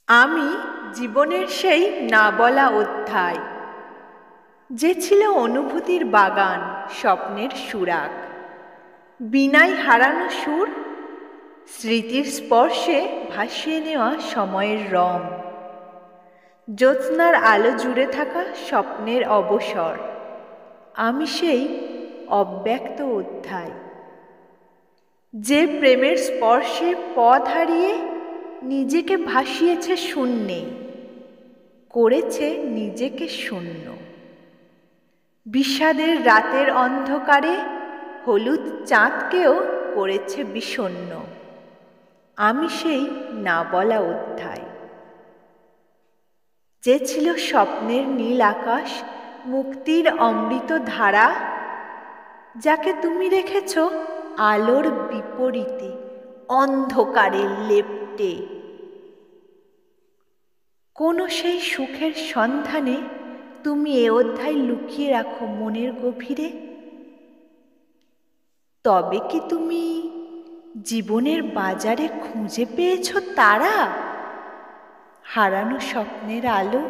আমি জীবনের সেই না বলা অধ্যায়, যে ছিল অনুভূতির বাগান, স্বপ্নের সুরাগ, বিনায় হারানো সুর, স্মৃতির স্পর্শে ভাসিয়ে নেওয়া সময়ের রং, জ্যোৎস্নার আলো জুড়ে থাকা স্বপ্নের অবসর। আমি সেই অব্যক্ত অধ্যায়, যে প্রেমের স্পর্শে পথ হারিয়ে নিজেকে ভাসিয়েছে শূন্যে, করেছে নিজেকে শূন্য। বিষাদের রাতের অন্ধকারে হলুদ চাঁদকেও করেছে বিষণ্ণ। আমি সেই না বলা অধ্যায়, যে ছিল স্বপ্নের নীল আকাশ, মুক্তির অমৃত ধারা, যাকে তুমি রেখেছ আলোর বিপরীতে, অন্ধকারে লেপ্টে। কোনো সেই সুখের সন্ধানে তুমি এ অধ্যায় লুকিয়ে রাখো মনের গভীরে। তবে কি তুমি জীবনের বাজারে খুঁজে পেয়েছ তারা, হারানো স্বপ্নের আলো?